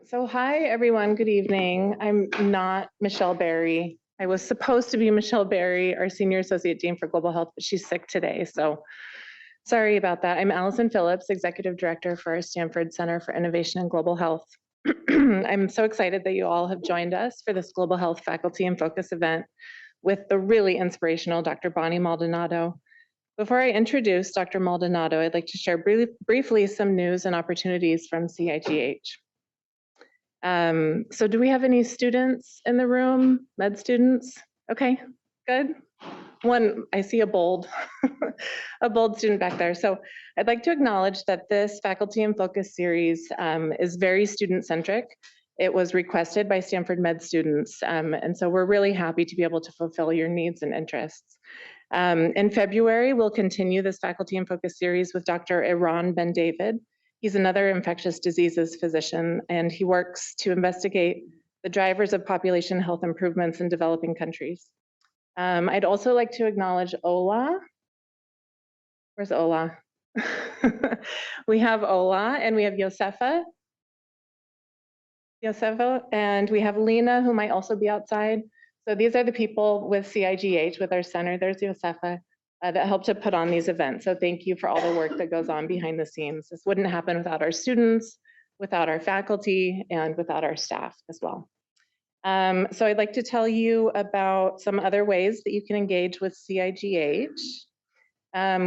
So hi, everyone. Good evening. I'm not Michelle Berry. I was supposed to be Michelle Berry, our Senior Associate Dean for Global Health, but she's sick today. So sorry about that. I'm Allison Phillips, Executive Director for our Stanford Center for Innovation and Global Health. I'm so excited that you all have joined us for this Global Health Faculty in Focus event with the really inspirational Dr. Bonnie Maldonado. Before I introduce Dr. Maldonado, I'd like to share briefly some news and opportunities from CIGH. So do we have any students in the room, med students? Okay, good. One, I see a bold, a bold student back there. So I'd like to acknowledge that this Faculty in Focus series is very student-centric. It was requested by Stanford med students, and so we're really happy to be able to fulfill your needs and interests. In February, we'll continue this Faculty in Focus series with Dr. Iran Ben-David. He's another infectious diseases physician, and he works to investigate the drivers of population health improvements in developing countries. I'd also like to acknowledge Ola. Where's Ola? We have Ola, and we have Josefa, and we have Lena, who might also be outside. So these are the people with CIGH, with our center. There's Josefa. That help to put on these events. So thank you for all the work that goes on behind the scenes. This wouldn't happen without our students, without our faculty, and without our staff as well. So I'd like to tell you about some other ways that you can engage with CIGH.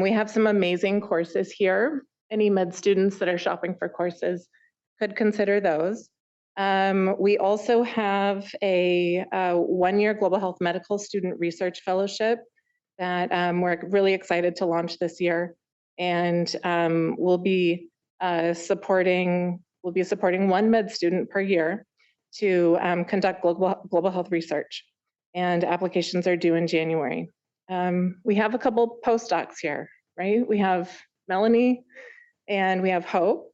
We have some amazing courses here. Any med students that are shopping for courses could consider those. We also have a one-year Global Health Medical Student Research Fellowship that we're really excited to launch this year, and we'll be supporting one med student per year to conduct global health research, and applications are due in January. We have a couple postdocs here, right? We have Melanie and we have Hope.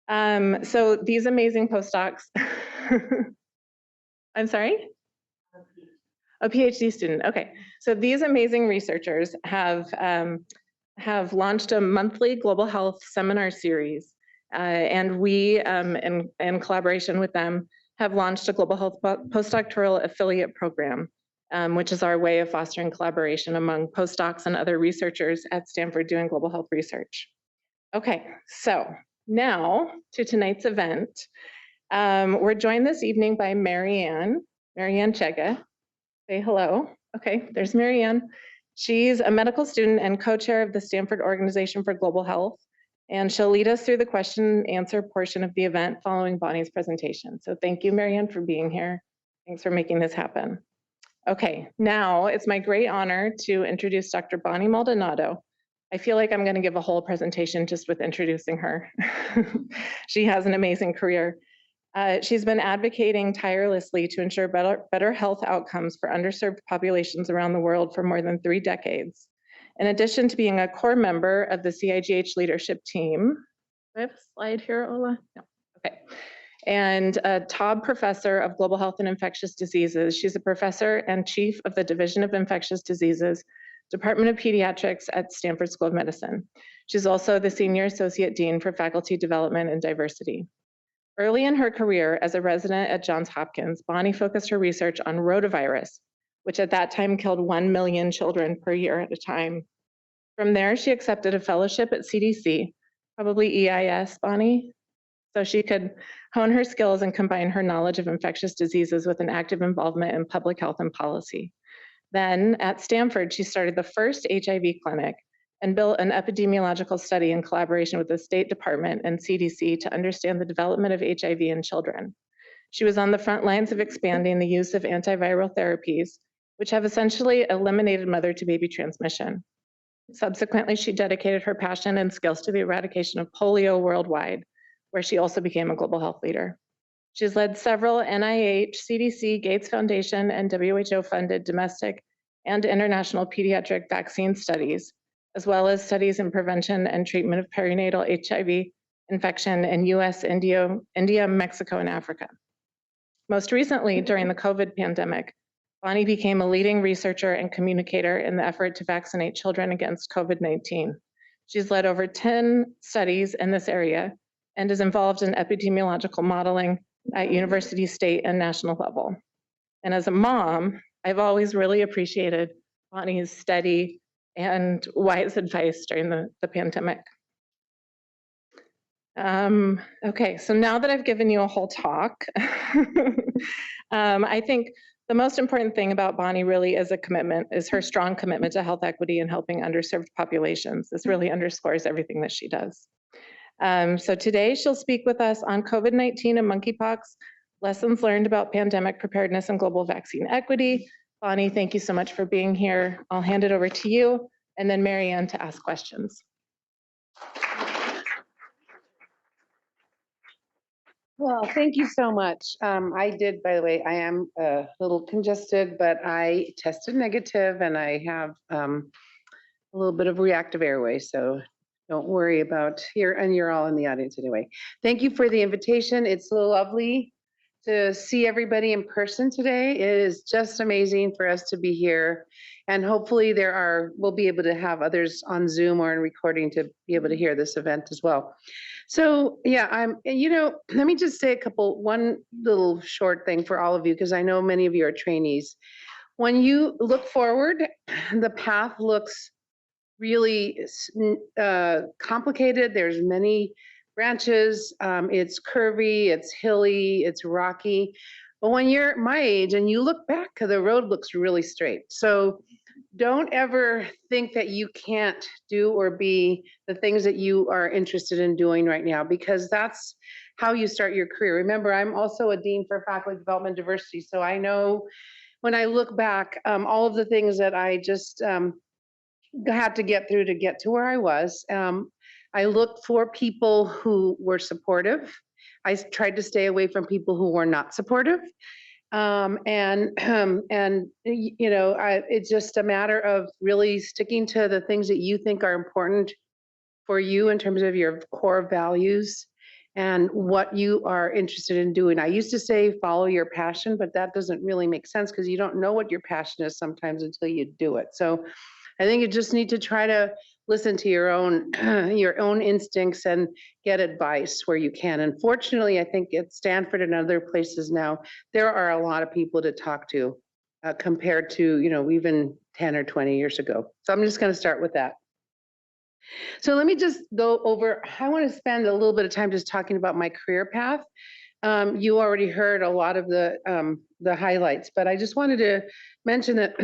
So these amazing postdocs, I'm sorry? A PhD student, okay. So these amazing researchers have launched a monthly global health seminar series, and we, in collaboration with them, have launched a global health postdoctoral affiliate program, which is our way of fostering collaboration among postdocs and other researchers at Stanford doing global health research. Okay, so now to tonight's event. We're joined this evening by Marianne Chega. Say hello. Okay, there's Marianne. She's a medical student and co-chair of the Stanford Organization for Global Health, and she'll lead us through the question and answer portion of the event following Bonnie's presentation. So thank you, Marianne, for being here. Thanks for making this happen. Okay, now it's my great honor to introduce Dr. Bonnie Maldonado. I feel like I'm going to give a whole presentation just with introducing her. She has an amazing career. She's been advocating tirelessly to ensure better health outcomes for underserved populations around the world for more than 3 decades. In addition to being a core member of the CIGH leadership team, do I have a slide here, Ola? No, okay. And a Taub Professor of Global Health and Infectious Diseases. She's a professor and chief of the Division of Infectious Diseases, Department of Pediatrics at Stanford School of Medicine. She's also the Senior Associate Dean for Faculty Development and Diversity. Early in her career as a resident at Johns Hopkins, Bonnie focused her research on rotavirus, which at that time killed 1 million children per year at a time. From there, she accepted a fellowship at CDC, probably EIS, Bonnie, so she could hone her skills and combine her knowledge of infectious diseases with an active involvement in public health and policy. Then at Stanford, she started the first HIV clinic and built an epidemiological study in collaboration with the State Department and CDC to understand the development of HIV in children. She was on the front lines of expanding the use of antiviral therapies, which have essentially eliminated mother-to-baby transmission. Subsequently, she dedicated her passion and skills to the eradication of polio worldwide, where she also became a global health leader. She's led several NIH, CDC, Gates Foundation, and WHO-funded domestic and international pediatric vaccine studies, as well as studies in prevention and treatment of perinatal HIV infection in US, India, Mexico, and Africa. Most recently, during the COVID pandemic, Bonnie became a leading researcher and communicator in the effort to vaccinate children against COVID-19. She's led over 10 studies in this area and is involved in epidemiological modeling, at university, state, and national level. And as a mom, I've always really appreciated Bonnie's steady and wise advice during the pandemic. Okay, so now that I've given you a whole talk, I think the most important thing about Bonnie really is her strong commitment to health equity and helping underserved populations. This really underscores everything that she does. So today she'll speak with us on COVID-19 and monkeypox, lessons learned about pandemic preparedness and global vaccine equity. Bonnie, thank you so much for being here. I'll hand it over to you, and then Marianne to ask questions. Well, thank you so much. I did, by the way, I am a little congested, but I tested negative and I have a little bit of reactive airway, so don't worry about here, and you're all in the audience anyway. Thank you for the invitation. It's lovely to see everybody in person today. It is just amazing for us to be here. And hopefully we'll be able to have others on Zoom or in recording to be able to hear this event as well. So yeah, let me just say one little short thing for all of you, because I know many of you are trainees. When you look forward, the path looks really complicated. There's many branches, it's curvy, it's hilly, it's rocky. But when you're my age and you look back, the road looks really straight. So don't ever think that you can't do or be the things that you are interested in doing right now, because that's how you start your career. Remember, I'm also a dean for faculty development diversity. So I know when I look back, all of the things that I just had to get through to get to where I was. I looked for people who were supportive. I tried to stay away from people who were not supportive. It's just a matter of really sticking to the things that you think are important for you in terms of your core values and what you are interested in doing. I used to say follow your passion, but that doesn't really make sense because you don't know what your passion is sometimes until you do it. So I think you just need to try to listen to your own instincts and get advice where you can. And fortunately, I think at Stanford and other places now, there are a lot of people to talk to compared to, even 10 or 20 years ago. So I'm just going to start with that. So let me just go over, I want to spend a little bit of time just talking about my career path. You already heard a lot of the highlights, but I just wanted to mention that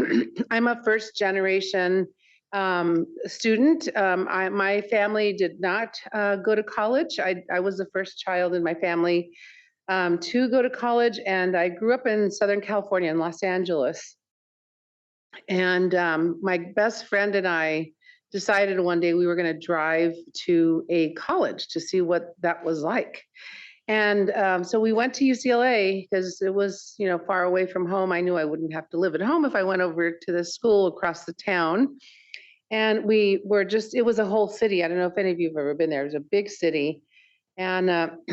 I'm a first generation student. My family did not go to college. I was the first child in my family to go to college, and I grew up in Southern California in Los Angeles. And my best friend and I decided one day we were going to drive to a college to see what that was like. And so we went to UCLA because it was, far away from home. I knew I wouldn't have to live at home if I went over to the school across the town. And it was a whole city. I don't know if any of you have ever been there. It was a big city. And,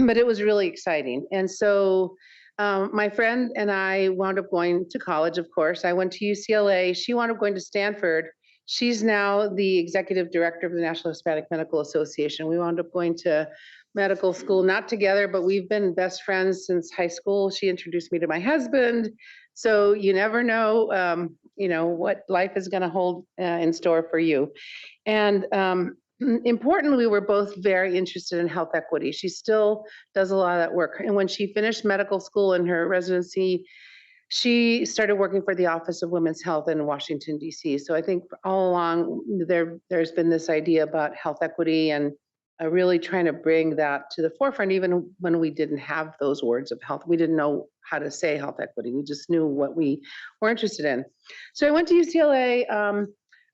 but it was really exciting. And so my friend and I wound up going to college, of course. I went to UCLA. She wound up going to Stanford. She's now the executive director of the National Hispanic Medical Association. We wound up going to medical school, not together, but we've been best friends since high school. She introduced me to my husband. So you never know, what life is going to hold in store for you. And importantly, we're both very interested in health equity. She still does a lot of that work. And when she finished medical school and her residency, she started working for the Office of Women's Health in Washington, D.C. So I think all along there's been this idea about health equity and really trying to bring that to the forefront, even when we didn't have those words of health. We didn't know how to say health equity. We just knew what we were interested in. So I went to UCLA.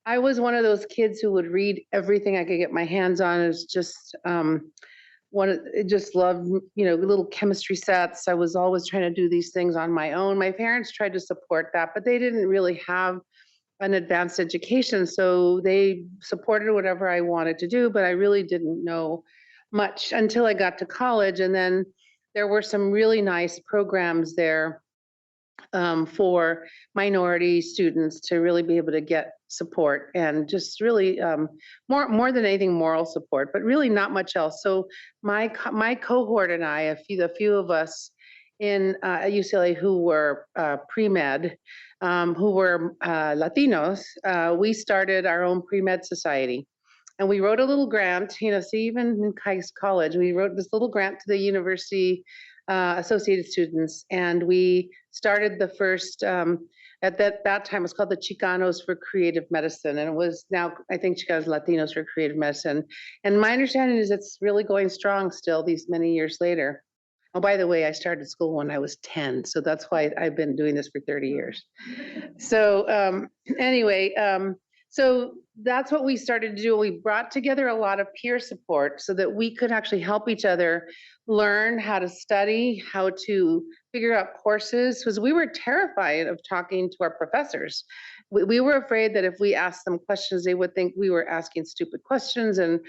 I was one of those kids who would read everything I could get my hands on. It was just just loved, little chemistry sets. I was always trying to do these things on my own. My parents tried to support that, but they didn't really have an advanced education. So they supported whatever I wanted to do, but I really didn't know much until I got to college. And then there were some really nice programs there for minority students to really be able to get support and just really more than anything moral support, but really not much else. So my cohort and I, a few of us at UCLA who were pre-med, who were Latinos, we started our own pre-med society. And we wrote a little grant, see, even in college, we wrote this little grant to the university associated students. And we started the first, at that time, it was called the Chicanos for Creative Medicine. And it was now, I think, Chicanos Latinos for Creative Medicine. And my understanding is it's really going strong still these many years later. Oh, by the way, I started school when I was 10, so that's why I've been doing this for 30 years. So anyway, so that's what we started to do. We brought together a lot of peer support so that we could actually help each other learn how to study, how to figure out courses, because we were terrified of talking to our professors. We were afraid that if we asked them questions, they would think we were asking stupid questions and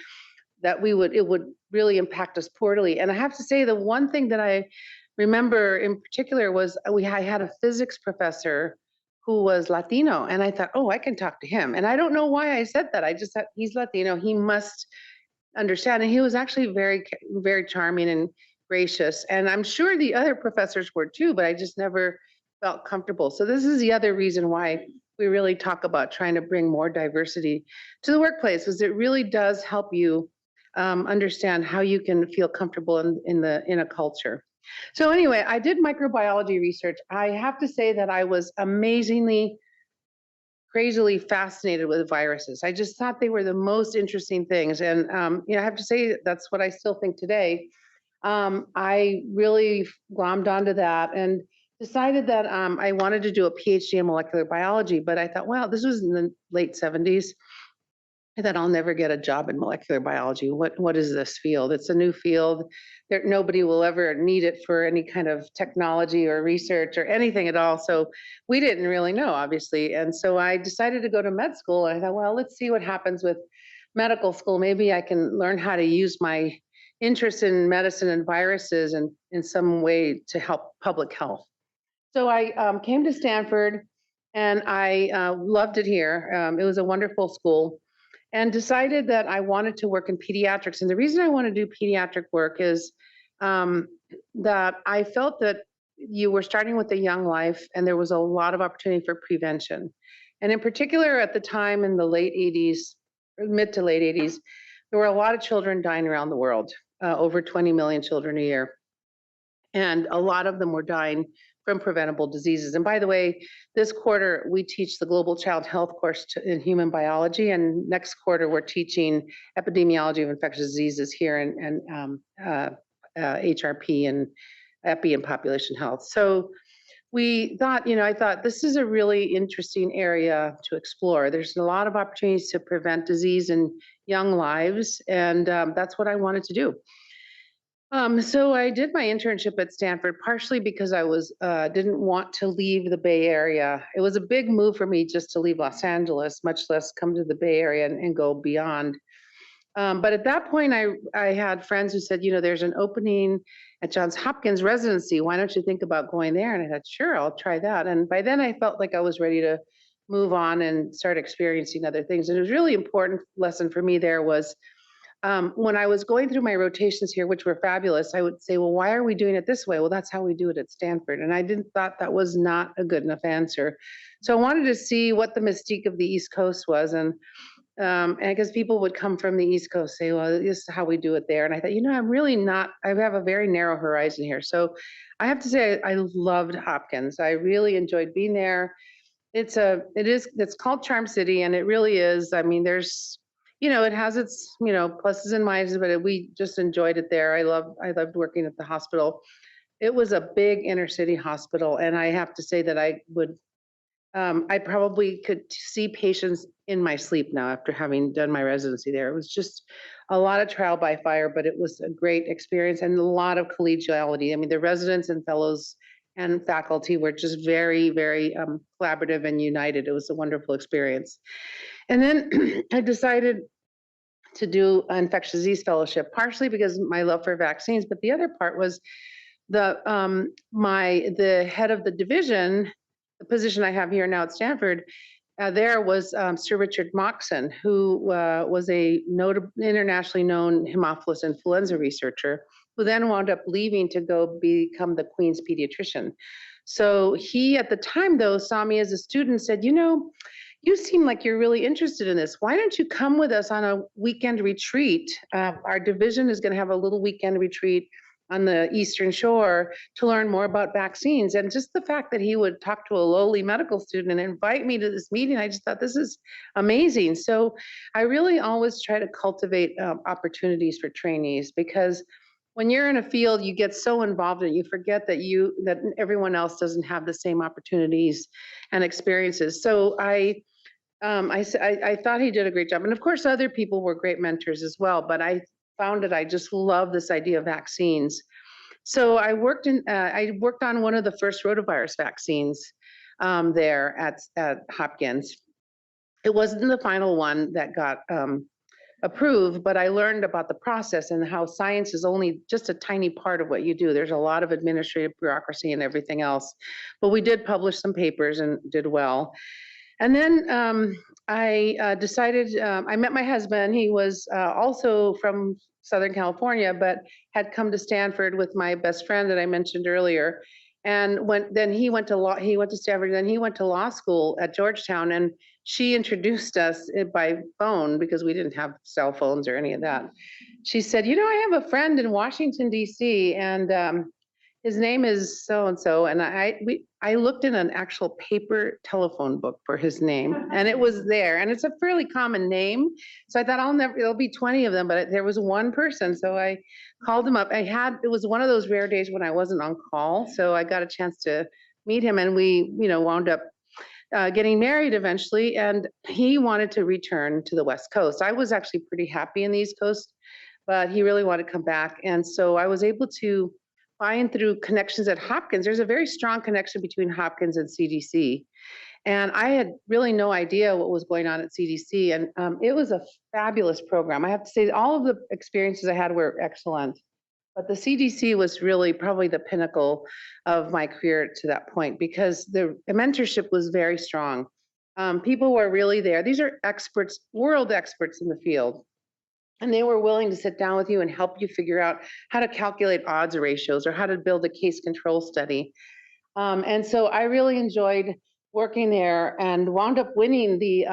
that it would really impact us poorly. And I have to say, the one thing that I remember in particular was I had a physics professor who was Latino, and I thought, oh, I can talk to him. And I don't know why I said that. I just thought, he's Latino, he must understand. And he was actually very, very charming and gracious. And I'm sure the other professors were too, but I just never felt comfortable. So this is the other reason why we really talk about trying to bring more diversity to the workplace, because it really does help you understand how you can feel comfortable in a culture. So anyway, I did microbiology research. I have to say that I was amazingly, crazily fascinated with viruses. I just thought they were the most interesting things. And I have to say that's what I still think today. I really glommed onto that and decided that I wanted to do a PhD in molecular biology, but I thought, well, this was in the late 70s. I thought I'll never get a job in molecular biology. What is this field? It's a new field. Nobody will ever need it for any kind of technology or research or anything at all. So we didn't really know, obviously. And so I decided to go to med school. And I thought, well, let's see what happens with medical school. Maybe I can learn how to use my interest in medicine and viruses and in some way to help public health. So I came to Stanford, and I loved it here. It was a wonderful school, and decided that I wanted to work in pediatrics. And the reason I want to do pediatric work is that I felt that you were starting with a young life and there was a lot of opportunity for prevention. And in particular, at the time in the late 80s, mid to late 80s, there were a lot of children dying around the world, over 20 million children a year. And a lot of them were dying from preventable diseases. And by the way, this quarter, we teach the Global Child Health course in human biology, and next quarter, we're teaching epidemiology of infectious diseases here and HRP and epi and population health. So we thought, I thought this is a really interesting area to explore. There's a lot of opportunities to prevent disease in young lives, and that's what I wanted to do. So I did my internship at Stanford, partially because I didn't want to leave the Bay Area. It was a big move for me just to leave Los Angeles, much less come to the Bay Area and go beyond. But at that point, I had friends who said, there's an opening at Johns Hopkins residency. Why don't you think about going there? And I thought, sure, I'll try that. And by then I felt like I was ready to move on and start experiencing other things. And it was really important lesson for me there was, when I was going through my rotations here, which were fabulous, I would say, well, why are we doing it this way? Well, that's how we do it at Stanford. And I thought that was not a good enough answer. So I wanted to see what the mystique of the East Coast was. And because people would come from the East Coast, say, well, this is how we do it there. And I thought, I'm really not, I have a very narrow horizon here. So I have to say, I loved Hopkins. I really enjoyed being there. It's called Charm City, and it really is. I mean, there's, it has its, pluses and minuses, but we just enjoyed it there. I loved working at the hospital. It was a big inner city hospital. And I have to say that I probably could see patients in my sleep now after having done my residency there. It was just a lot of trial by fire, but it was a great experience and a lot of collegiality. I mean, the residents and fellows and faculty were just very, very collaborative and united. It was a wonderful experience. And then I decided to do an infectious disease fellowship, partially because my love for vaccines, but the other part was the head of the division, the position I have here now at Stanford, there was Sir Richard Moxon, who was a internationally known Haemophilus influenza researcher, who then wound up leaving to go become the Queen's pediatrician. So he, at the time, though, saw me as a student and said, you seem like you're really interested in this. Why don't you come with us on a weekend retreat? Our division is going to have a little weekend retreat on the Eastern Shore to learn more about vaccines. And just the fact that he would talk to a lowly medical student and invite me to this meeting, I just thought this is amazing. So I really always try to cultivate opportunities for trainees, because when you're in a field, you get so involved and you forget that everyone else doesn't have the same opportunities and experiences. So I thought he did a great job. And of course, other people were great mentors as well, but I found that I just love this idea of vaccines. So I worked on one of the first rotavirus vaccines there at Hopkins. It wasn't the final one that got approved, but I learned about the process and how science is only just a tiny part of what you do. There's a lot of administrative bureaucracy and everything else. But we did publish some papers and did well. And then I decided, I met my husband. He was also from Southern California, but had come to Stanford with my best friend that I mentioned earlier. And then he went to Stanford, then he went to law school at Georgetown, and she introduced us by phone because we didn't have cell phones or any of that. She said, I have a friend in Washington, D.C., and his name is so-and-so. And I looked in an actual paper telephone book for his name, and it was there. And it's a fairly common name. So I thought there'll be 20 of them, but there was one person. So I called him up. It was one of those rare days when I wasn't on call. So I got a chance to meet him, and we, wound up getting married eventually. And he wanted to return to the West Coast. I was actually pretty happy in the East Coast, but he really wanted to come back. And so I was able to find through connections at Hopkins. There's a very strong connection between Hopkins and CDC. And I had really no idea what was going on at CDC. And it was a fabulous program. I have to say all of the experiences I had were excellent. But the CDC was really probably the pinnacle of my career to that point, because the mentorship was very strong. People were really there. These are experts, world experts in the field. And they were willing to sit down with you and help you figure out how to calculate odds ratios or how to build a case control study. And so I really enjoyed working there and wound up winning the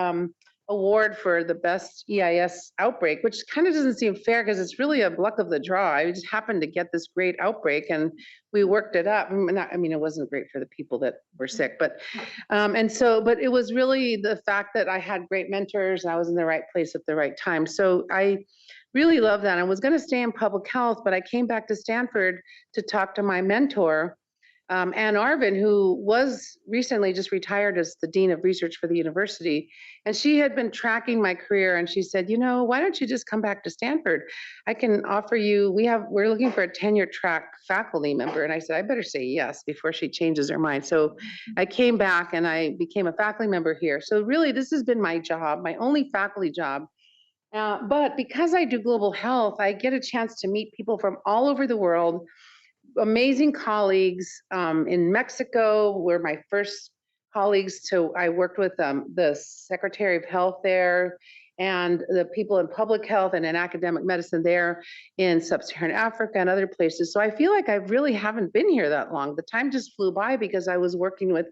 award for the best EIS outbreak, which kind of doesn't seem fair because it's really a luck of the draw. I just happened to get this great outbreak and we worked it up. It wasn't great for the people that were sick, but but it was really the fact that I had great mentors and I was in the right place at the right time. So I really love that. I was going to stay in public health, but I came back to Stanford to talk to my mentor, Ann Arvin, who was recently just retired as the Dean of Research for the university. And she had been tracking my career and she said, why don't you just come back to Stanford? I can offer you, we're looking for a tenure track faculty member. And I said, I better say yes before she changes her mind. So I came back and I became a faculty member here. So really this has been my job, my only faculty job. But because I do global health, I get a chance to meet people from all over the world. Amazing colleagues in Mexico were my first colleagues. I worked with the Secretary of Health there and the people in public health and in academic medicine there in sub-Saharan Africa and other places. So I feel like I really haven't been here that long. The time just flew by because I was working with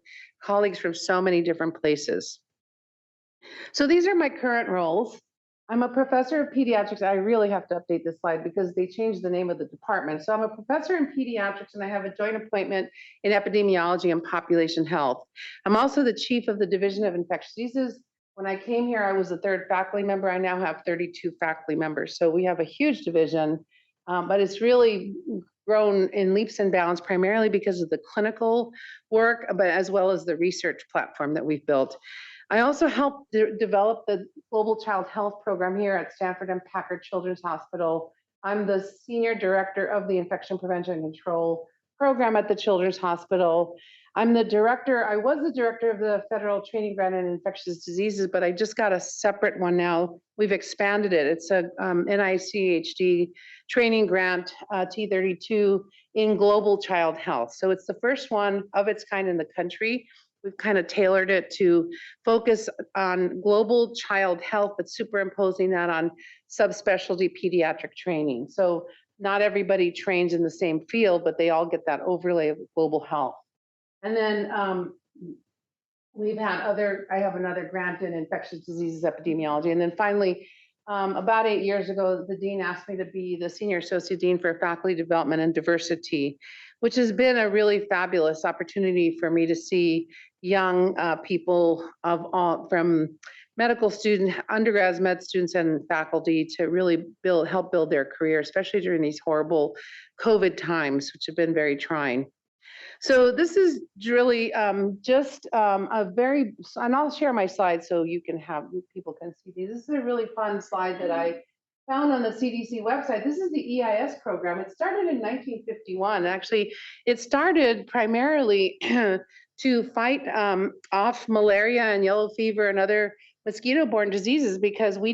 colleagues from so many different places. So these are my current roles. I'm a professor of pediatrics. I really have to update this slide because they changed the name of the department. So I'm a professor in pediatrics and I have a joint appointment in epidemiology and population health. I'm also the chief of the Division of Infectious Diseases. When I came here, I was the third faculty member. I now have 32 faculty members. So we have a huge division, but it's really grown in leaps and bounds primarily because of the clinical work, but as well as the research platform that we've built. I also helped develop the Global Child Health Program here at Stanford and Packard Children's Hospital. I'm the Senior Director of the Infection Prevention and Control Program at the Children's Hospital. I was the director of the Federal Training Grant in Infectious Diseases, but I just got a separate one now. We've expanded it. It's a NICHD training grant, T32, in global child health. So it's the first one of its kind in the country. we've kind of tailored it to focus on global child health, but superimposing that on subspecialty pediatric training. So not everybody trains in the same field, but they all get that overlay of global health. And then I have another grant in infectious diseases epidemiology. And then finally, about 8 years ago, the dean asked me to be the senior associate dean for faculty development and diversity, which has been a really fabulous opportunity for me to see young people from medical students, undergrads, med students, and faculty to really help build their career, especially during these horrible COVID times, which have been very trying. So this is really just a very, and I'll share my slides so people can see these. This is a really fun slide that I found on the CDC website. This is the EIS program. It started in 1951. Actually, it started primarily to fight off malaria and yellow fever and other mosquito-borne diseases, because we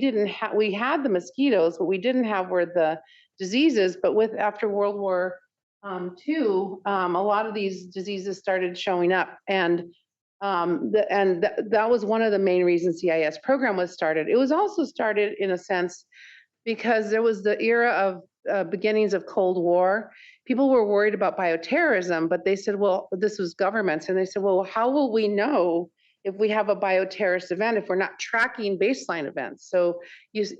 had the mosquitoes, what we didn't have were the diseases. But after World War II, a lot of these diseases started showing up, and that was one of the main reasons the EIS program was started. It was also started in a sense because there was the era of beginnings of Cold War. People were worried about bioterrorism, but they said, well, this was governments, and they said, well, how will we know if we have a bioterrorist event if we're not tracking baseline events? So if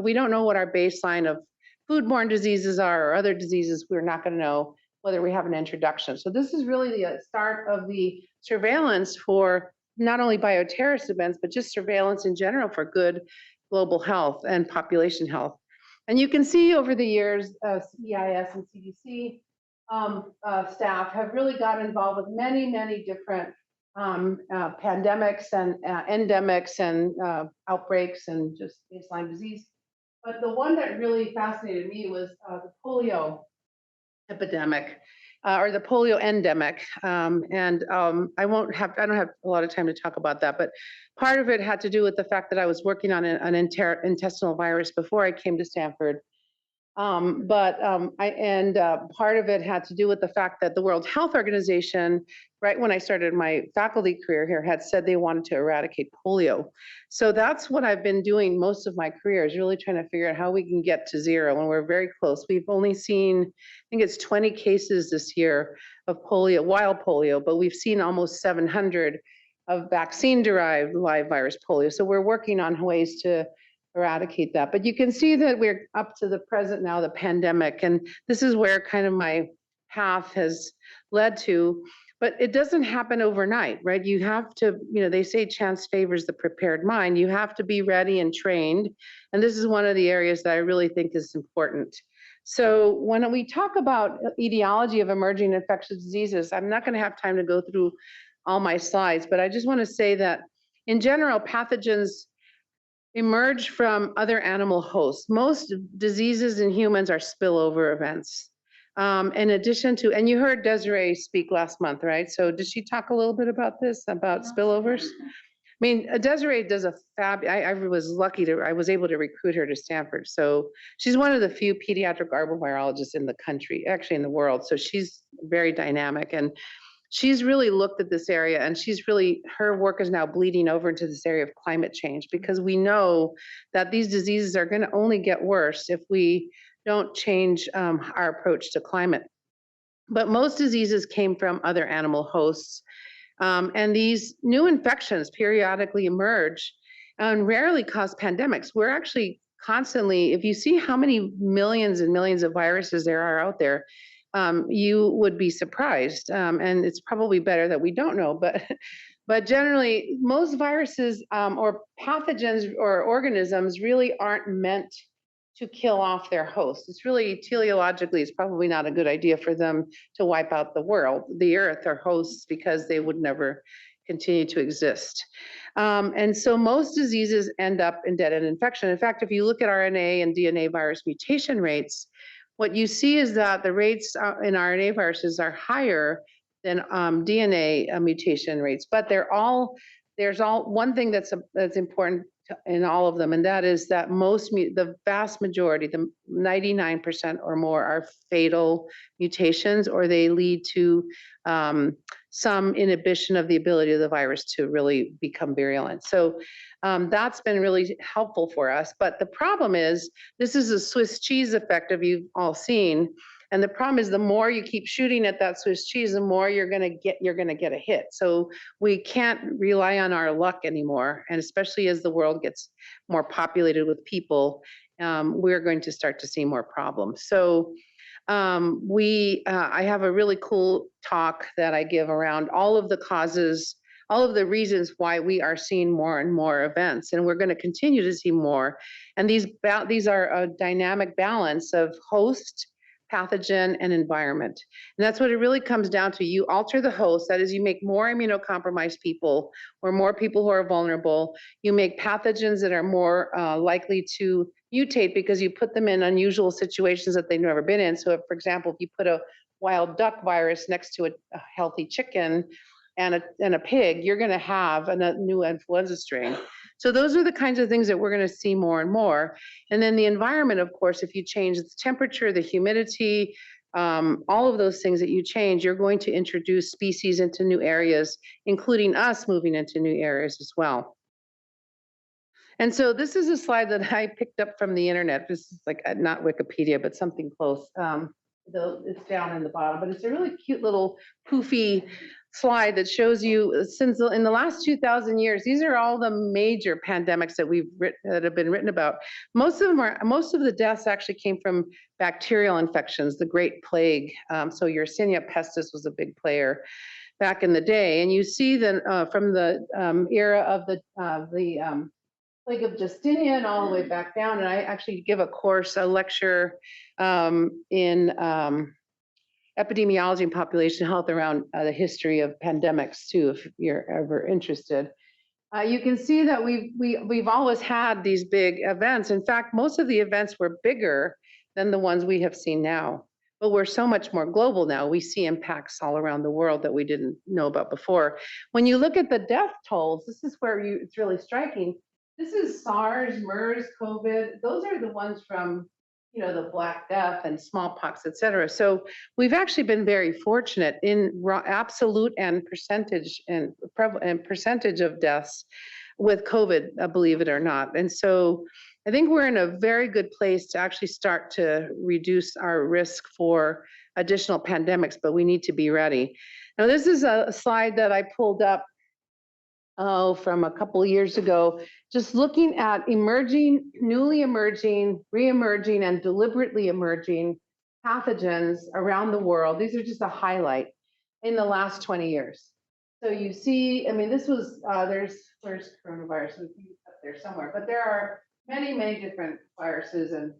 we don't know what our baseline of foodborne diseases are or other diseases, we're not going to know whether we have an introduction. So this is really the start of the surveillance for not only bioterrorist events, but just surveillance in general for good global health and population health. And you can see over the years, EIS and CDC staff have really got involved with many, many different pandemics and endemics and outbreaks and just baseline disease. But the one that really fascinated me was the polio epidemic, or the polio endemic. I don't have a lot of time to talk about that, but part of it had to do with the fact that I was working on an intestinal virus before I came to Stanford. Part of it had to do with the fact that the World Health Organization, right when I started my faculty career here, had said they wanted to eradicate polio. So that's what I've been doing most of my career, is really trying to figure out how we can get to zero, and we're very close. We've only seen, I think it's 20 cases this year of polio, wild polio, but we've seen almost 700 of vaccine-derived live virus polio. So we're working on ways to eradicate that. But you can see that we're up to the present now, the pandemic, and this is where kind of my path has led to. But it doesn't happen overnight, right? You have to, they say chance favors the prepared mind. You have to be ready and trained. And this is one of the areas that I really think is important. So when we talk about etiology of emerging infectious diseases, I'm not going to have time to go through all my slides, but I just want to say that in general, pathogens emerge from other animal hosts. Most diseases in humans are spillover events. In addition to, and you heard Desiree speak last month, right? So did she talk a little bit about this, about spillovers? I mean, Desiree does I was lucky I was able to recruit her to Stanford. So she's one of the few pediatric arbovirologists in the country, actually in the world. So she's very dynamic, and she's really looked at this area, and her work is now bleeding over into this area of climate change, because we know that these diseases are going to only get worse if we don't change our approach to climate. But most diseases came from other animal hosts. And these new infections periodically emerge and rarely cause pandemics. We're actually constantly, if you see how many millions and millions of viruses there are out there, you would be surprised. And it's probably better that we don't know, but generally most viruses or pathogens or organisms really aren't meant to kill off their host. It's really, teleologically, it's probably not a good idea for them to wipe out the world, the earth, or hosts, because they would never continue to exist. And so most diseases end up in dead-end infection. In fact, if you look at RNA and DNA virus mutation rates, what you see is that the rates in RNA viruses are higher than DNA mutation rates, but there's one thing that's important in all of them, and that is that the vast majority, the 99% or more, are fatal mutations, or they lead to some inhibition of the ability of the virus to really become virulent. So that's been really helpful for us. But the problem is, this is a Swiss cheese effect, of you've all seen. And the problem is, the more you keep shooting at that Swiss cheese, the more you're gonna get a hit. So we can't rely on our luck anymore. And especially as the world gets more populated with people, we're going to start to see more problems. So I have a really cool talk that I give around all of the causes, all of the reasons why we are seeing more and more events, and we're going to continue to see more. And these are a dynamic balance of host, pathogen, and environment. And that's what it really comes down to. You alter the host, that is, you make more immunocompromised people or more people who are vulnerable. You make pathogens that are more likely to mutate because you put them in unusual situations that they've never been in. So if, for example, if you put a wild duck virus next to a healthy chicken and a pig, you're going to have a new influenza strain. So those are the kinds of things that we're going to see more and more. And then the environment, of course, if you change the temperature, the humidity, all of those things that you change, you're going to introduce species into new areas, including us moving into new areas as well. And so this is a slide that I picked up from the internet. This is like not Wikipedia, but something close. It's down in the bottom, but it's a really cute little poofy slide that shows you, since in the last 2,000 years, these are all the major pandemics that have been written about. Most of the deaths actually came from bacterial infections, the Great Plague. So Yersinia pestis was a big player back in the day, and you see that from the era of the Plague of Justinian all the way back down. And I actually give a lecture in epidemiology and population health around the history of pandemics too, if you're ever interested. You can see that we've always had these big events. In fact, most of the events were bigger than the ones we have seen now. But we're so much more global now. We see impacts all around the world that we didn't know about before. When you look at the death tolls, this is where it's really striking. This is SARS, MERS, COVID. Those are the ones from, the Black Death and smallpox, et cetera. So we've actually been very fortunate in absolute and percentage of deaths with COVID, believe it or not. And so I think we're in a very good place to actually start to reduce our risk for additional pandemics, but we need to be ready. Now, this is a slide that I pulled up from a couple of years ago, just looking at emerging, newly emerging, re-emerging, and deliberately emerging pathogens around the world. These are just a highlight in the last 20 years. So you see, this was, where's coronavirus? It's up there somewhere, but there are many, many different viruses and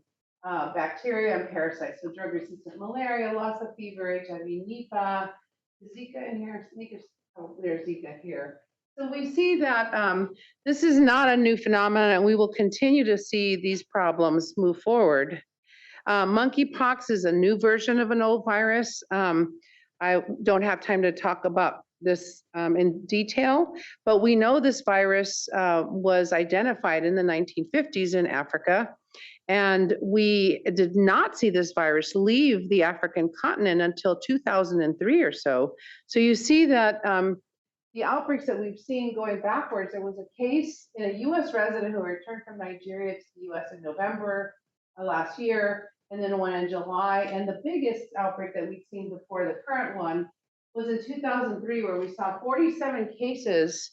bacteria and parasites. So drug-resistant malaria, Lassa fever, HIV, Nipah, Zika in here, there's Zika here. So we see that this is not a new phenomenon, and we will continue to see these problems move forward. Monkeypox is a new version of an old virus. I don't have time to talk about this in detail, but we know this virus was identified in the 1950s in Africa, and we did not see this virus leave the African continent until 2003 or so. So you see that the outbreaks that we've seen going backwards, there was a case in a US resident who returned from Nigeria to the US in November last year, and then one in July. And the biggest outbreak that we've seen before the current one was in 2003, where we saw 47 cases.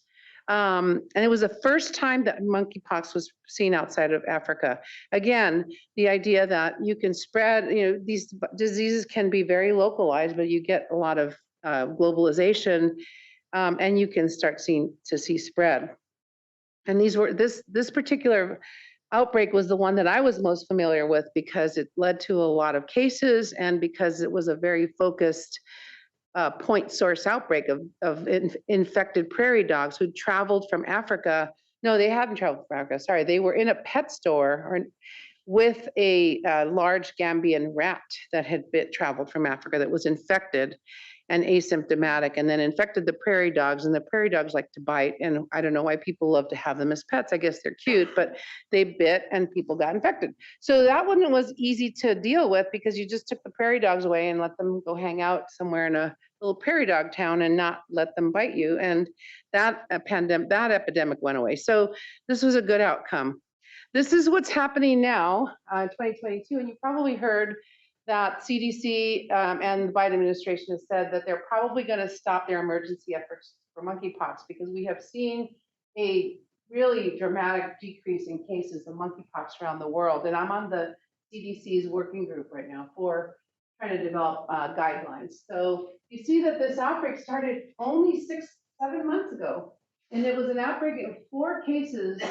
And it was the first time that monkeypox was seen outside of Africa. Again, the idea that you can spread, these diseases can be very localized, but you get a lot of globalization. And you can start to see spread. And this particular outbreak was the one that I was most familiar with because it led to a lot of cases and because it was a very focused point source outbreak of infected prairie dogs who traveled from Africa. No, they hadn't traveled from Africa, sorry. They were in a pet store with a large Gambian rat that had traveled from Africa that was infected. and asymptomatic, and then infected the prairie dogs, and the prairie dogs like to bite, and I don't know why people love to have them as pets. I guess they're cute, but they bit and people got infected. So that one was easy to deal with because you just took the prairie dogs away and let them go hang out somewhere in a little prairie dog town and not let them bite you. And that epidemic went away. So this was a good outcome. This is what's happening now, 2022, and you probably heard that CDC and the Biden administration has said that they're probably going to stop their emergency efforts for monkeypox because we have seen a really dramatic decrease in cases of monkeypox around the world. And I'm on the CDC's working group right now for trying to develop guidelines. So you see that this outbreak started only 6-7 months ago. And it was an outbreak of 4 cases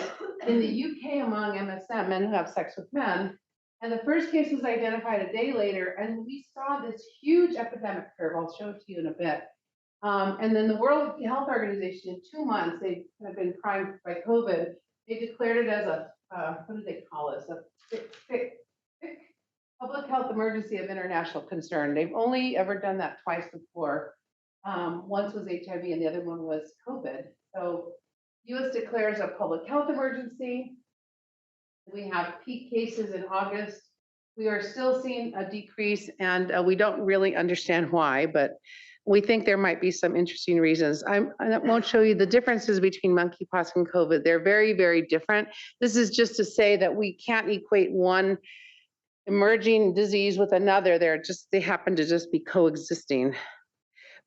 in the UK among MSM, men who have sex with men. And the first case was identified a day later, and we saw this huge epidemic curve. I'll show it to you in a bit. And then the World Health Organization, in 2 months, they have been primed by COVID. They declared it as a, what do they call this? A public health emergency of international concern. They've only ever done that twice before. Once was HIV and the other one was COVID. So US declares a public health emergency. We have peak cases in August. We are still seeing a decrease and we don't really understand why, but we think there might be some interesting reasons. I won't show you the differences between monkeypox and COVID. They're very, very different. This is just to say that we can't equate one emerging disease with another. They happen to just be coexisting.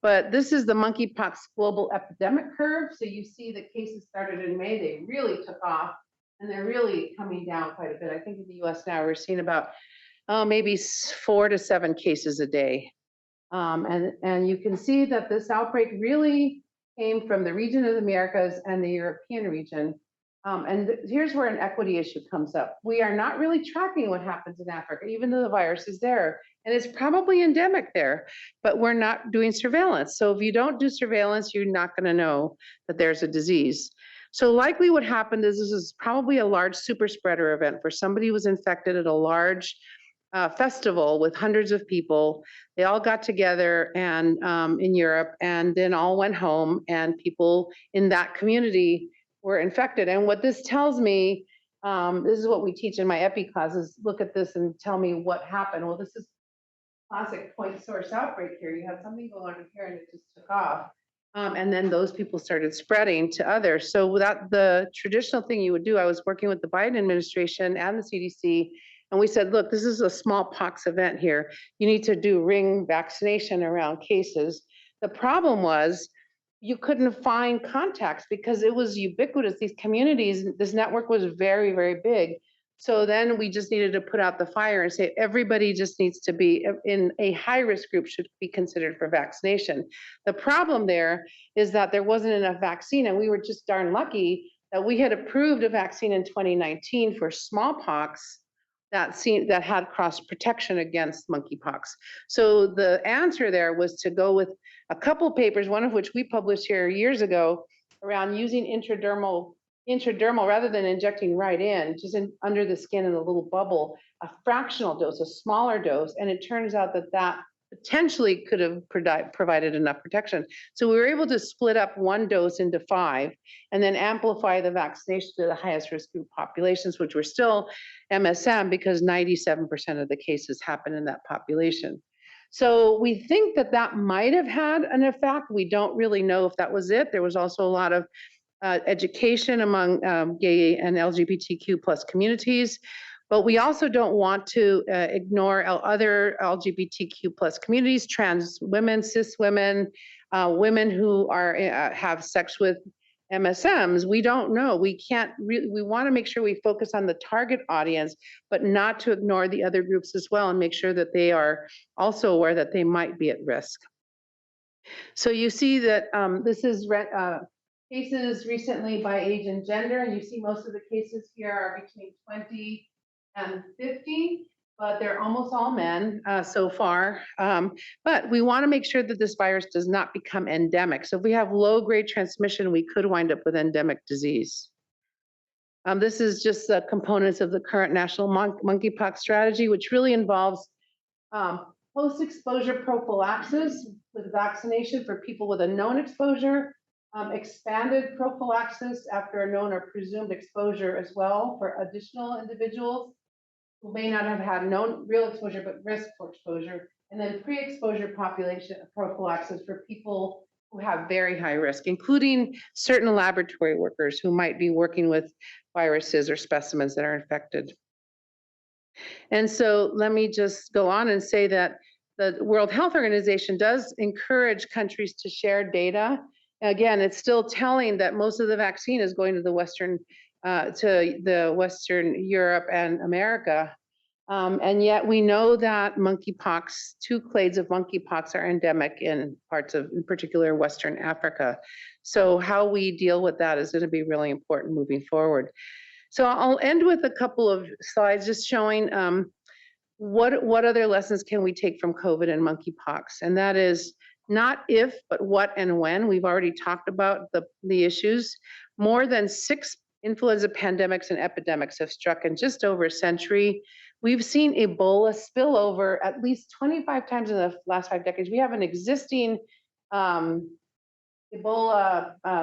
But this is the monkeypox global epidemic curve. So you see the cases started in May, they really took off and they're really coming down quite a bit. I think in the US now we're seeing about maybe 4 to 7 cases a day. And you can see that this outbreak really came from the region of the Americas and the European region. Here's where an equity issue comes up. We are not really tracking what happens in Africa, even though the virus is there. And it's probably endemic there, but we're not doing surveillance. So if you don't do surveillance, you're not going to know that there's a disease. So likely what happened is this is probably a large super spreader event where somebody was infected at a large festival with hundreds of people. They all got together and in Europe and then all went home and people in that community were infected. And what this tells me, this is what we teach in my epi classes, look at this and tell me what happened. Well, this is classic point source outbreak here. You have something going on here and it just took off. And then those people started spreading to others. So without the traditional thing you would do, I was working with the Biden administration and the CDC, and we said, look, this is a smallpox event here. You need to do ring vaccination around cases. The problem was you couldn't find contacts because it was ubiquitous. These communities, this network was very, very big. So then we just needed to put out the fire and say everybody just needs to be in a high-risk group should be considered for vaccination. The problem there is that there wasn't enough vaccine, and we were just darn lucky that we had approved a vaccine in 2019 for smallpox that had cross protection against monkeypox. So the answer there was to go with a couple papers, one of which we published here years ago, around using intradermal rather than injecting right in, just under the skin in a little bubble, a fractional dose, a smaller dose. And it turns out that potentially could have provided enough protection. So we were able to split up one dose into 5 and then amplify the vaccination to the highest risk group populations, which were still MSM because 97% of the cases happen in that population. So we think that might have had an effect. We don't really know if that was it. There was also a lot of education among gay and LGBTQ plus communities, but we also don't want to ignore other LGBTQ plus communities, trans women, cis women, women who have sex with MSMs. We don't know. We want to make sure we focus on the target audience, but not to ignore the other groups as well and make sure that they are also aware that they might be at risk. So you see that this is cases recently by age and gender, and you see most of the cases here are between 20 and 50, but they're almost all men so far. But we want to make sure that this virus does not become endemic. So if we have low-grade transmission, we could wind up with endemic disease. This is just the components of the current national monkeypox strategy, which really involves post-exposure prophylaxis with vaccination for people with a known exposure, expanded prophylaxis after a known or presumed exposure as well for additional individuals who may not have had known real exposure but risk for exposure, and then pre-exposure population prophylaxis for people who have very high risk, including certain laboratory workers who might be working with viruses or specimens that are infected. And so let me just go on and say that the World Health Organization does encourage countries to share data. Again, it's still telling that most of the vaccine is going to the Western Europe and America. And yet we know that monkeypox, 2 clades of monkeypox are endemic in parts of, in particular, Western Africa. So how we deal with that is going to be really important moving forward. So I'll end with a couple of slides just showing what other lessons can we take from COVID and monkeypox? And that is not if, but what and when. We've already talked about the issues. More than 6 influenza pandemics and epidemics have struck in just over a century. We've seen Ebola spill over at least 25 times in the last 5 decades. We have an existing Ebola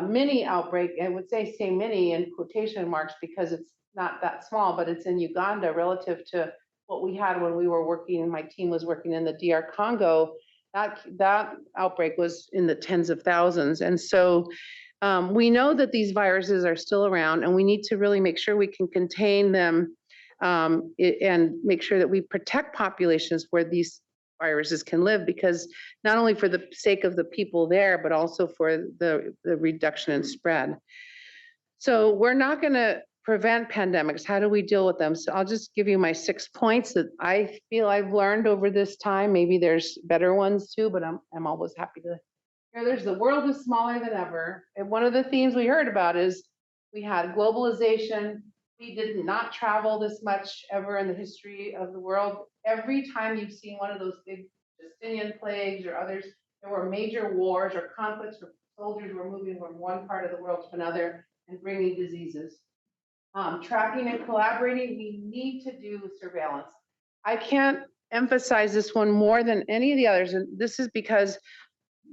mini outbreak. I would say mini in quotation marks because it's not that small, but it's in Uganda relative to what we had when we were working, my team was working in the DR Congo. That outbreak was in the tens of thousands. And so we know that these viruses are still around, and we need to really make sure we can contain them and make sure that we protect populations where these viruses can live, because not only for the sake of the people there, but also for the reduction in spread. So we're not going to prevent pandemics. How do we deal with them? So I'll just give you my 6 points that I feel I've learned over this time. Maybe there's better ones too, but I'm always happy to hear. There's the world is smaller than ever. And one of the themes we heard about is we had globalization. We did not travel this much ever in the history of the world. Every time you've seen one of those big Justinian plagues or others, there were major wars or conflicts where soldiers were moving from one part of the world to another and bringing diseases. Tracking and collaborating, we need to do surveillance. I can't emphasize this one more than any of the others, and this is because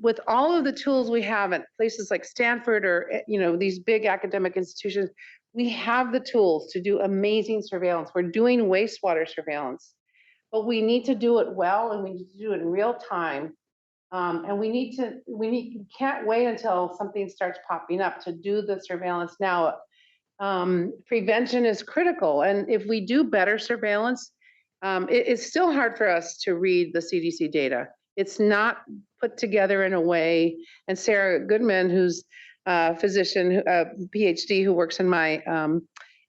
with all of the tools we have at places like Stanford or these big academic institutions, we have the tools to do amazing surveillance. We're doing wastewater surveillance, but we need to do it well, and we need to do it in real time. And we can't wait until something starts popping up to do the surveillance now. Prevention is critical, and if we do better surveillance, it's still hard for us to read the CDC data. It's not put together in a way, and Sarah Goodman, who's a physician, a PhD who works in my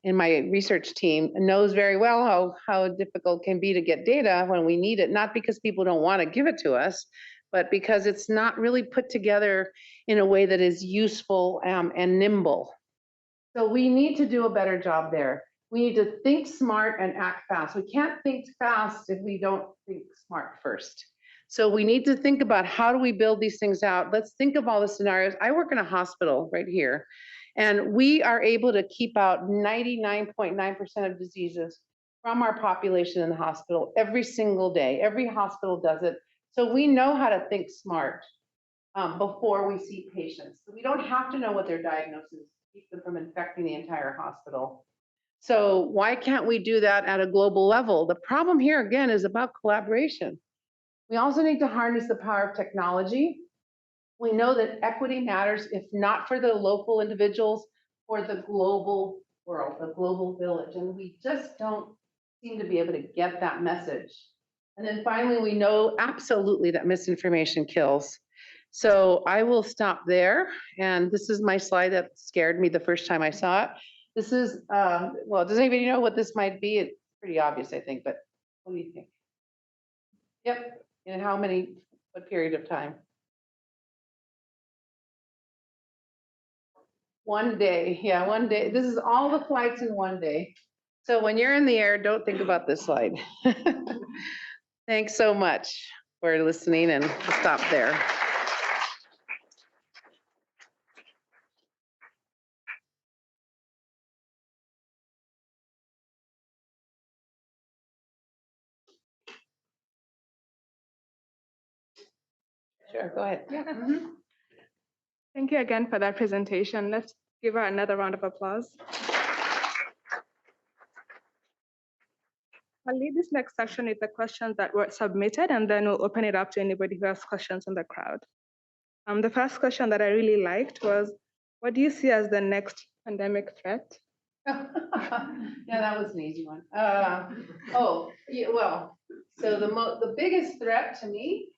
research team, knows very well how difficult it can be to get data when we need it, not because people don't want to give it to us, but because it's not really put together in a way that is useful and nimble. So we need to do a better job there. We need to think smart and act fast. We can't think fast if we don't think smart first. So we need to think about how do we build these things out. Let's think of all the scenarios. I work in a hospital right here, and we are able to keep out 99.9% of diseases from our population in the hospital every single day. Every hospital does it. So we know how to think smart before we see patients. So we don't have to know what their diagnosis is to keep them from infecting the entire hospital. So why can't we do that at a global level? The problem here, again, is about collaboration. We also need to harness the power of technology. We know that equity matters, if not for the local individuals, for the global world, the global village. And we just don't seem to be able to get that message. And then finally, we know absolutely that misinformation kills. So I will stop there. And this is my slide that scared me the first time I saw it. This is, well, does anybody know what this might be? It's pretty obvious, I think, but what do you think? Yep. In what period of time? One day. Yeah, one day. This is all the flights in one day. So when you're in the air, don't think about this slide. Thanks so much for listening, and I'll stop there. Sure, go ahead. Yeah. Mhm. Thank you again for that presentation. Let's give her another round of applause. I'll lead this next section with the questions that were submitted, and then we'll open it up to anybody who has questions in the crowd. The first question that I really liked was, what do you see as the next pandemic threat? Yeah, that was an easy one. Yeah, well, so the biggest threat to me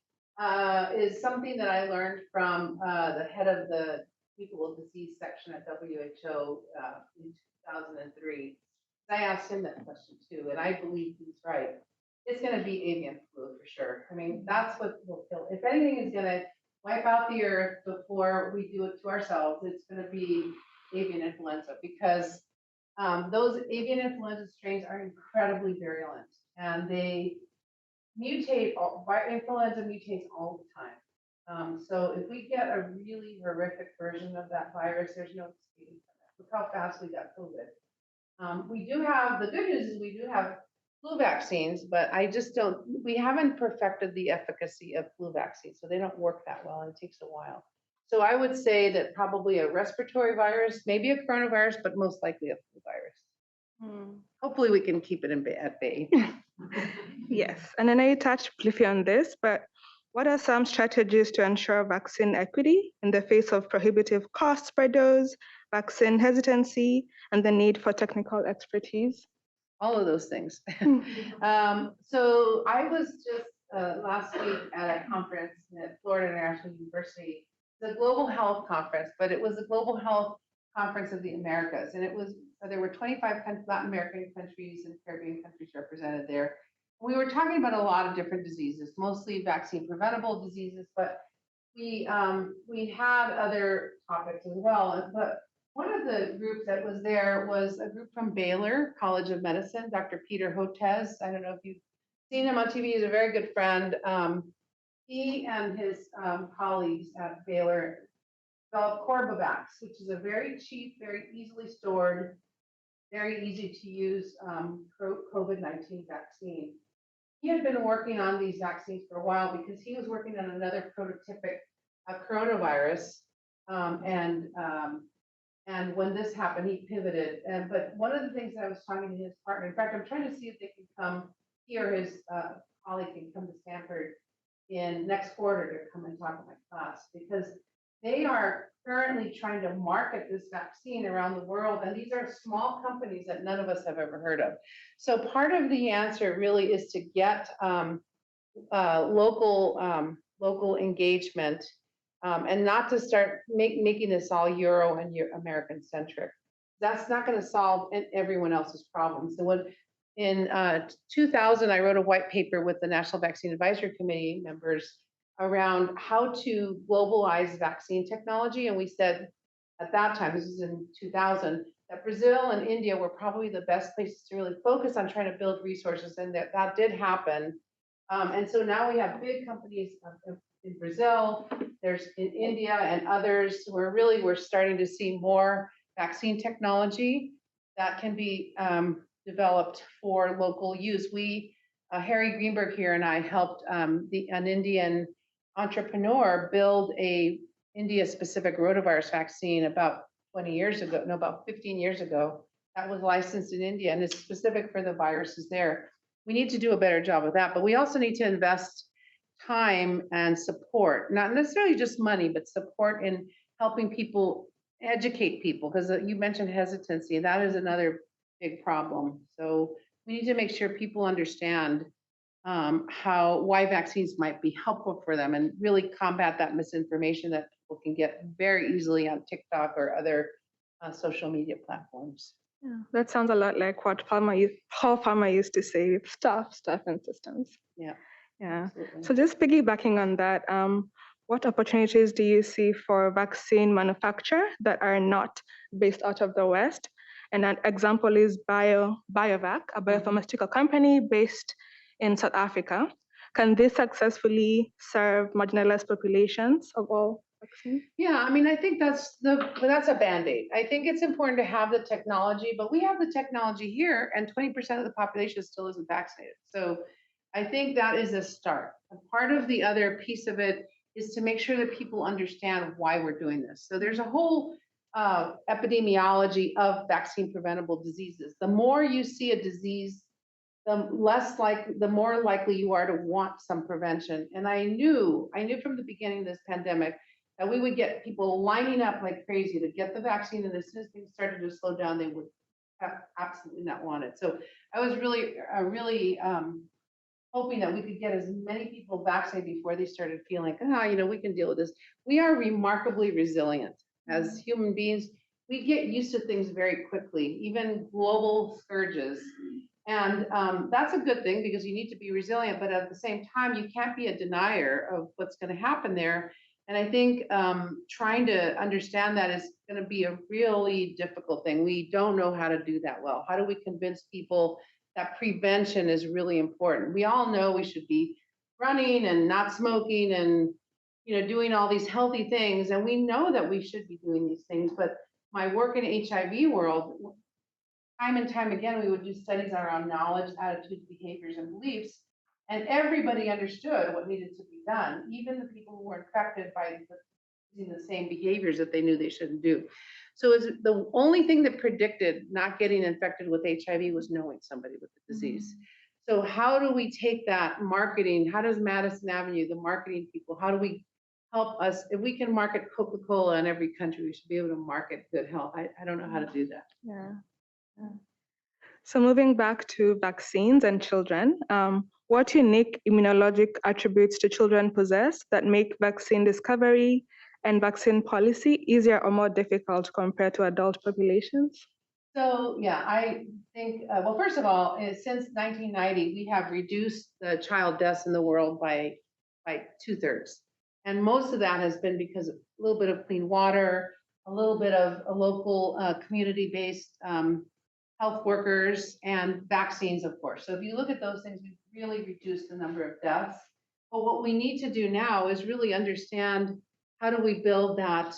is something that I learned from the head of the people with disease section at WHO in 2003. I asked him that question too, and I believe he's right. It's going to be avian flu for sure. I mean, that's what will kill. If anything is going to wipe out the earth before we do it to ourselves, it's going to be avian influenza, because those avian influenza strains are incredibly virulent, and they mutate. Influenza mutates all the time. So if we get a really horrific version of that virus, there's no escaping from it. Look how fast we got COVID. We do have, the good news is we do have flu vaccines, but we haven't perfected the efficacy of flu vaccines, so they don't work that well, and it takes a while. So I would say that probably a respiratory virus, maybe a coronavirus, but most likely a flu virus. Hopefully we can keep it at bay. Yes, and I know you touched briefly on this, but what are some strategies to ensure vaccine equity in the face of prohibitive costs per dose, vaccine hesitancy, and the need for technical expertise? All of those things. So I was just last week at a conference at Florida International University, the Global Health Conference, but it was the Global Health Conference of the Americas, and there were 25 Latin American countries and Caribbean countries represented there. We were talking about a lot of different diseases, mostly vaccine preventable diseases, but we had other topics as well. But one of the groups that was there was a group from Baylor College of Medicine, Dr. Peter Hotez. I don't know if you've seen him on TV. He's a very good friend. He and his colleagues at Baylor developed Corbavax, which is a very cheap, very easily stored, very easy to use COVID-19 vaccine. He had been working on these vaccines for a while because he was working on another prototypic coronavirus, and when this happened, he pivoted. But one of the things that I was talking to his partner, in fact, I'm trying to see if they can come, he or his colleague can come to Stanford in next quarter to come and talk to my class, because they are currently trying to market this vaccine around the world. And these are small companies that none of us have ever heard of. So part of the answer really is to get local engagement, and not to start making this all Euro and American centric. That's not going to solve everyone else's problems. So in 2000, I wrote a white paper with the National Vaccine Advisory Committee members around how to globalize vaccine technology. And we said at that time, this was in 2000, that Brazil and India were probably the best places to really focus on trying to build resources, and that did happen. And so now we have big companies in Brazil, there's in India and others, where really we're starting to see more vaccine technology that can be developed for local use. Harry Greenberg here and I helped an Indian entrepreneur build a India-specific rotavirus vaccine about 15 years ago, that was licensed in India and is specific for the viruses there. We need to do a better job of that, but we also need to invest time and support, not necessarily just money, but support in helping people, educate people, because you mentioned hesitancy, that is another big problem. So we need to make sure people understand why vaccines might be helpful for them, and really combat that misinformation that people can get very easily on TikTok or other social media platforms. Yeah, that sounds a lot like what pharma used to say, stuff and systems. Yeah. Yeah. Absolutely. So just piggybacking on that, what opportunities do you see for vaccine manufacture that are not based out of the West? And an example is BioVac, a biopharmaceutical company based in South Africa. Can this successfully serve marginalized populations of all vaccines? Yeah, I mean, I think that's a Band-Aid. I think it's important to have the technology, but we have the technology here, and 20% of the population still isn't vaccinated. So I think that is a start. A part of the other piece of it is to make sure that people understand why we're doing this. So there's a whole epidemiology of vaccine preventable diseases. The more you see a disease, the more likely you are to want some prevention. And I knew from the beginning of this pandemic that we would get people lining up like crazy to get the vaccine, and as soon as things started to slow down, they would have absolutely not want it. So I was really hoping that we could get as many people vaccinated before they started feeling like, we can deal with this. We are remarkably resilient as human beings. We get used to things very quickly, even global scourges. And that's a good thing because you need to be resilient, but at the same time, you can't be a denier of what's going to happen there. And I think trying to understand that is going to be a really difficult thing. We don't know how to do that well. How do we convince people that prevention is really important? We all know we should be running and not smoking and doing all these healthy things, and we know that we should be doing these things. But my work in HIV world, time and time again, we would do studies around knowledge, attitudes, behaviors, and beliefs, and everybody understood what needed to be done, even the people who were infected by using the same behaviors that they knew they shouldn't do. So the only thing that predicted not getting infected with HIV was knowing somebody with the disease. So how do we take that marketing? How does Madison Avenue, the marketing people, how do we help us? If we can market Coca-Cola in every country, we should be able to market good health. I don't know how to do that. Yeah. So moving back to vaccines and children, what unique immunologic attributes do children possess that make vaccine discovery and vaccine policy easier or more difficult compared to adult populations? So yeah, I think, well, first of all, since 1990, we have reduced the child deaths in the world by 2/3. And most of that has been because of a little bit of clean water, a little bit of a local community-based health workers, and vaccines, of course. So if you look at those things, we've really reduced the number of deaths. But what we need to do now is really understand how do we build that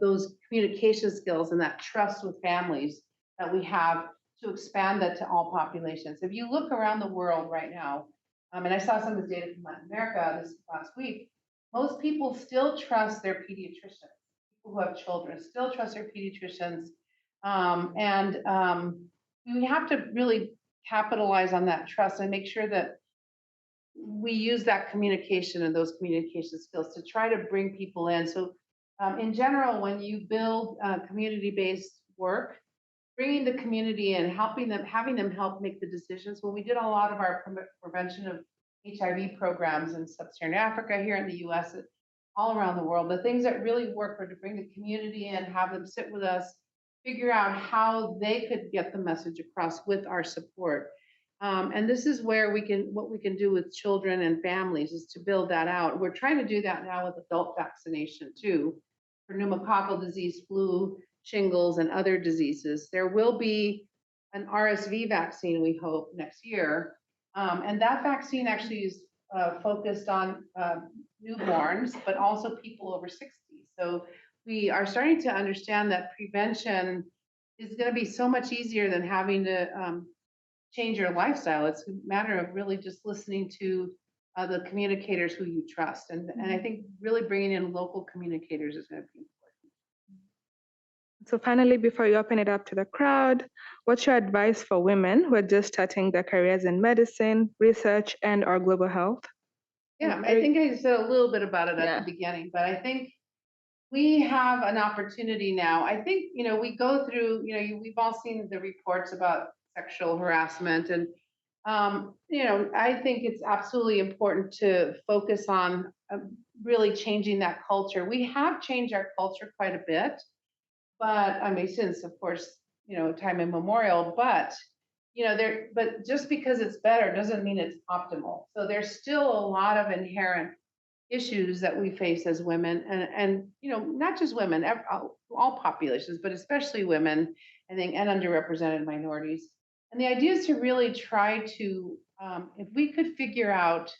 those communication skills and that trust with families that we have to expand that to all populations. If you look around the world right now, and I saw some of this data from Latin America this last week, most people still trust their pediatricians. People who have children still trust their pediatricians. We have to really capitalize on that trust and make sure that we use that communication and those communication skills to try to bring people in. So in general, when you build community-based work, bringing the community in, helping them, having them help make the decisions. When we did a lot of our prevention of HIV programs in sub-Saharan Africa, here in the US, all around the world, the things that really work were to bring the community in, have them sit with us, figure out how they could get the message across with our support. And this is where what we can do with children and families is to build that out. We're trying to do that now with adult vaccination too, for pneumococcal disease, flu, shingles, and other diseases. There will be an RSV vaccine, we hope, next year. And that vaccine actually is focused on newborns, but also people over 60. So we are starting to understand that prevention is going to be so much easier than having to change your lifestyle. It's a matter of really just listening to the communicators who you trust. And I think really bringing in local communicators is going to be important. So finally, before you open it up to the crowd, what's your advice for women who are just starting their careers in medicine, research, and or global health? Yeah, I think I said a little bit about it at the beginning, but I think we have an opportunity now. I think, we go through, we've all seen the reports about sexual harassment. And, I think it's absolutely important to focus on really changing that culture. We have changed our culture quite a bit, but since, of course, time immemorial, but, but just because it's better doesn't mean it's optimal. So there's still a lot of inherent issues that we face as women, and not just women, all populations, but especially women, I think, and underrepresented minorities. And the idea is to really try to, if we could figure out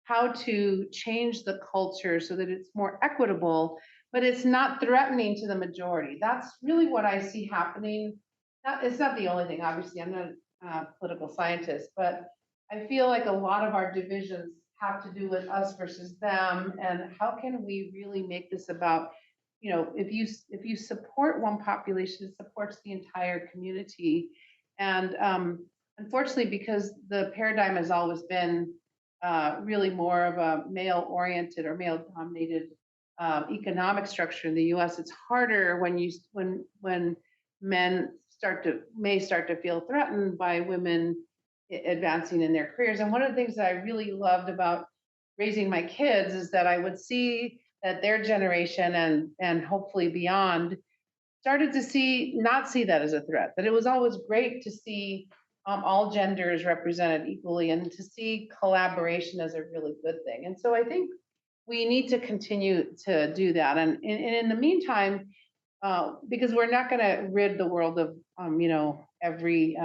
how to change the culture so that it's more equitable, but it's not threatening to the majority. That's really what I see happening. It's not the only thing, obviously. I'm not a political scientist, but I feel like a lot of our divisions have to do with us versus them, and how can we really make this about, if you support one population, it supports the entire community. And unfortunately, because the paradigm has always been really more of a male-oriented or male-dominated economic structure in the U.S., it's harder when men may start to feel threatened by women advancing in their careers. And one of the things that I really loved about raising my kids is that I would see that their generation and hopefully beyond started to not see that as a threat, that it was always great to see all genders represented equally and to see collaboration as a really good thing. And so I think we need to continue to do that. And in the meantime, because we're not going to rid the world of, every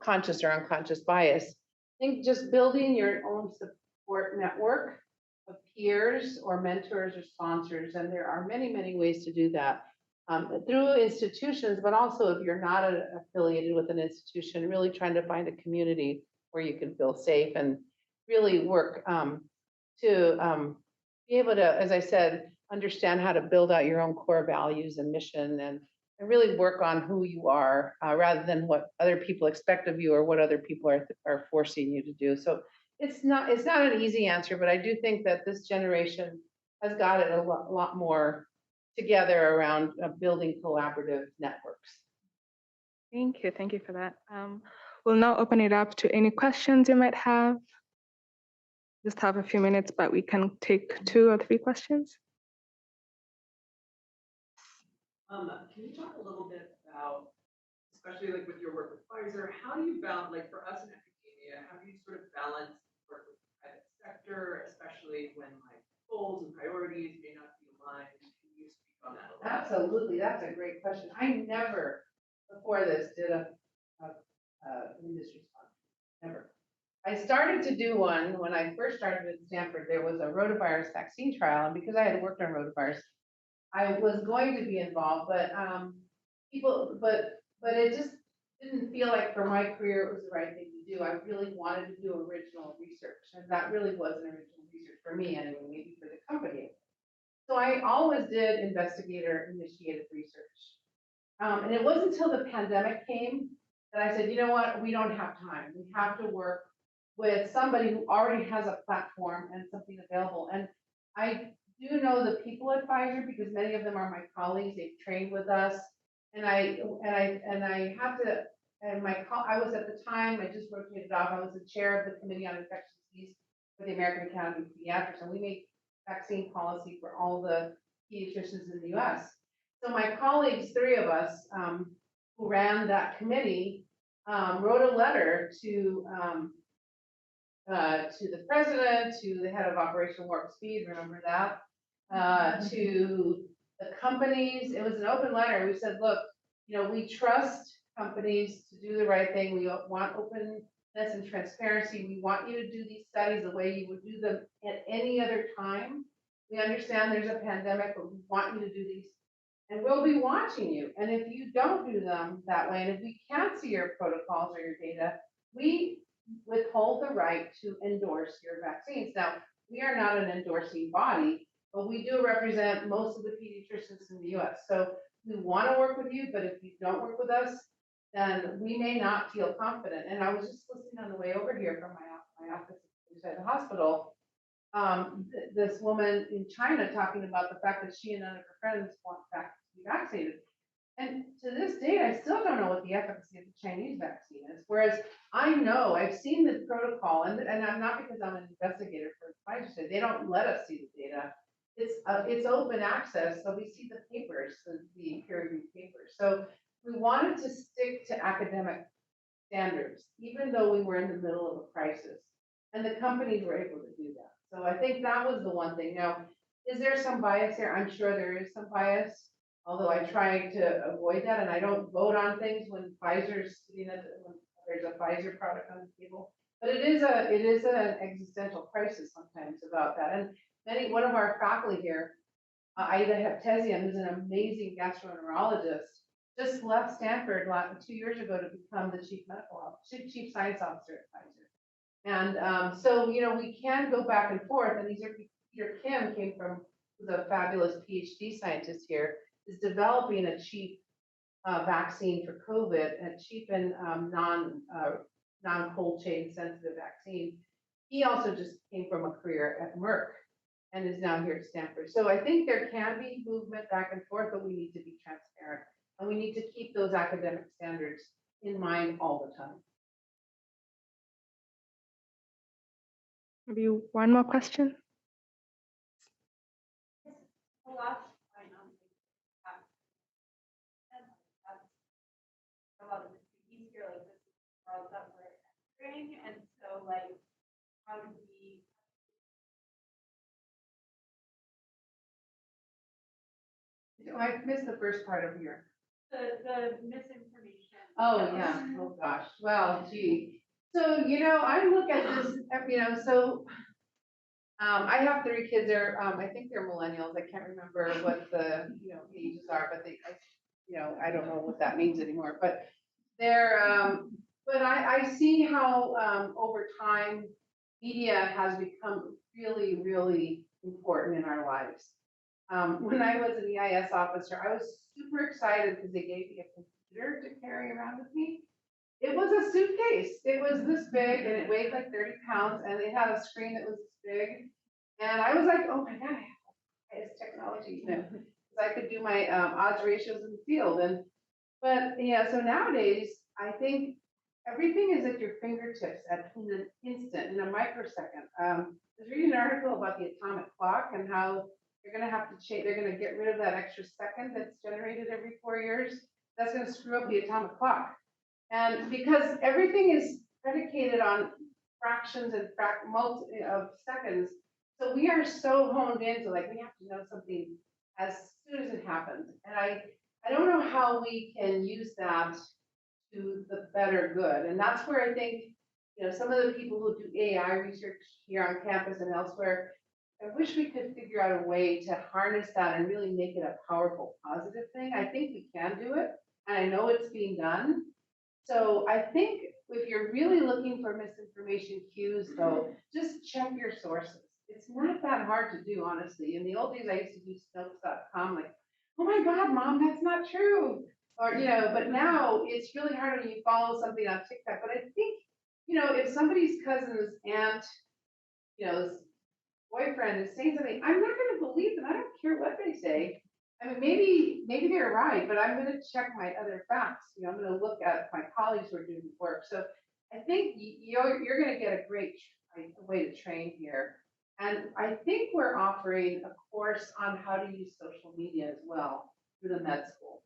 conscious or unconscious bias, I think just building your own support network of peers or mentors or sponsors, and there are many, many ways to do that. Through institutions, but also if you're not affiliated with an institution, really trying to find a community where you can feel safe and really work to be able to, as I said, understand how to build out your own core values and mission, and really work on who you are rather than what other people expect of you or what other people are forcing you to do. So it's not an easy answer, but I do think that this generation has got it a lot more together around building collaborative networks. Thank you. Thank you for that. We'll now open it up to any questions you might have. Just have a few minutes, but we can take 2 or 3 questions. Can you talk a little bit about, especially like with your work with Pfizer, how do you balance, like for us in academia, how do you sort of balance work with the private sector, especially when like goals and priorities may not be aligned? Can you speak on that a little? Absolutely, that's a great question. I never, before this, did an industry sponsor, never. I started to do one when I first started at Stanford. There was a rotavirus vaccine trial, and because I had worked on rotavirus, I was going to be involved, but it just didn't feel like for my career it was the right thing to do. I really wanted to do original research, and that really wasn't original research for me anyway, maybe for the company. So I always did investigator-initiated research. And it wasn't until the pandemic came that I said, you know what, we don't have time. We have to work with somebody who already has a platform and something available. And I do know the people at Pfizer because many of them are my colleagues. They've trained with us, and I have to. And I was at the time, I just rotated off. I was the chair of the Committee on Infectious Disease for the American Academy of Pediatrics, and we make vaccine policy for all the pediatricians in the U.S. So my colleagues, 3 of us, who ran that committee, wrote a letter to the president, to the head of Operation Warp Speed, remember that, to the companies. It was an open letter. We said, look, we trust companies to do the right thing. We want openness and transparency. We want you to do these studies the way you would do them at any other time. We understand there's a pandemic, but we want you to do these. And we'll be watching you. And if you don't do them that way, and if we can't see your protocols or your data, we withhold the right to endorse your vaccines. Now, we are not an endorsing body, but we do represent most of the pediatricians in the US. So we want to work with you, but if you don't work with us, then we may not feel confident. And I was just listening on the way over here from my office at the hospital, this woman in China talking about the fact that she and none of her friends want to be vaccinated. And to this date, I still don't know what the efficacy of the Chinese vaccine is. Whereas I know, I've seen the protocol, and I'm not because I'm an investigator for Pfizer, they don't let us see the data. It's open access, so we see the papers, the peer-reviewed papers. So we wanted to stick to academic standards, even though we were in the middle of a crisis. And the companies were able to do that. So I think that was the one thing. Now, is there some bias here? I'm sure there is some bias, although I try to avoid that, and I don't vote on things when Pfizer's sitting when there's a Pfizer product on the table. But it is an existential crisis sometimes about that. And one of our faculty here, Aida Heptesian, who's an amazing gastroenterologist, just left Stanford 2 years ago to become the chief science officer at Pfizer. And so, we can go back and forth, and Peter Kim came from, who's a fabulous PhD scientist here, is developing a cheap vaccine for COVID, a cheap and non-cold chain sensitive vaccine. He also just came from a career at Merck and is now here at Stanford. So I think there can be movement back and forth, but we need to be transparent, and we need to keep those academic standards in mind all the time. Maybe one more question. The last point on a lot of it's easier, like this is the world that we're entering, and so like how do we? I missed the first part of your. The misinformation. Oh, yeah. Oh, gosh. Well, gee. So, I look at this, so I have 3 kids. I think they're millennials. I can't remember what the, ages are, but I don't know what that means anymore. But but I see how over time media has become really, really important in our lives. When I was an EIS officer, I was super excited because they gave me a computer to carry around with me. It was a suitcase. It was this big and it weighed like 30 pounds and it had a screen that was this big. And I was like, oh my God, I have technology, because I could do my odds ratios in the field. But so nowadays, I think everything is at your fingertips in an instant, in a microsecond. I was reading an article about the atomic clock and how they're going to have to change, they're going to get rid of that extra second that's generated every 4 years. That's going to screw up the atomic clock. And because everything is predicated on fractions and of seconds, so we are so honed into like we have to know something as soon as it happens. And I don't know how we can use that to the better good. And that's where I think, some of the people who do AI research here on campus and elsewhere, I wish we could figure out a way to harness that and really make it a powerful, positive thing. I think we can do it, and I know it's being done. So I think if you're really looking for misinformation cues, though, just check your sources. It's not that hard to do, honestly. In the old days, I used to do Snopes.com, like, oh my God, Mom, that's not true. Or, but now it's really hard when you follow something on TikTok. But I think, if somebody's cousin's aunt, boyfriend is saying something, I'm not going to believe them. I don't care what they say. I mean, maybe they're right, but I'm going to check my other facts. I'm going to look at my colleagues who are doing the work. So I think you're going to get a great way to train here. And I think we're offering a course on how to use social media as well through the med school.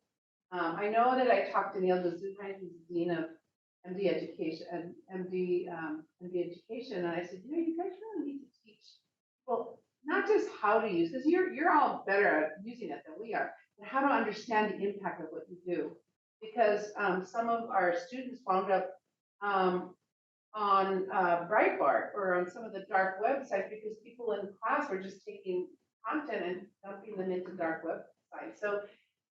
I know that I talked to Neil Zuhine, who's the dean of MD education, and education, and I said, you guys really need to teach. Well, not just how to use this, you're all better at using it than we are, but how to understand the impact of what you do. Because some of our students wound up on Breitbart or on some of the dark websites because people in class were just taking content and dumping them into dark websites. So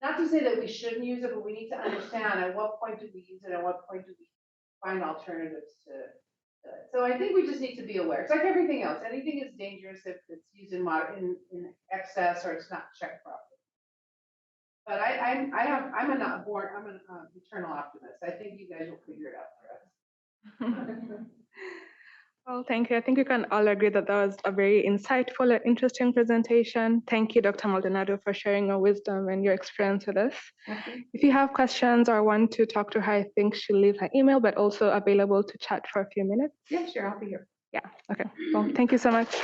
not to say that we shouldn't use it, but we need to understand at what point do we use it, at what point do we find alternatives to it. So I think we just need to be aware. It's like everything else. Anything is dangerous if it's used in excess or it's not checked properly. But I'm an eternal optimist. I think you guys will figure it out for us. Well, thank you. I think we can all agree that that was a very insightful and interesting presentation. Thank you, Dr. Maldonado, for sharing your wisdom and your experience with us. Okay. If you have questions or want to talk to her, I think she'll leave her email, but also available to chat for a few minutes. Yeah, sure. I'll be here. Yeah. Okay. Well, thank you so much.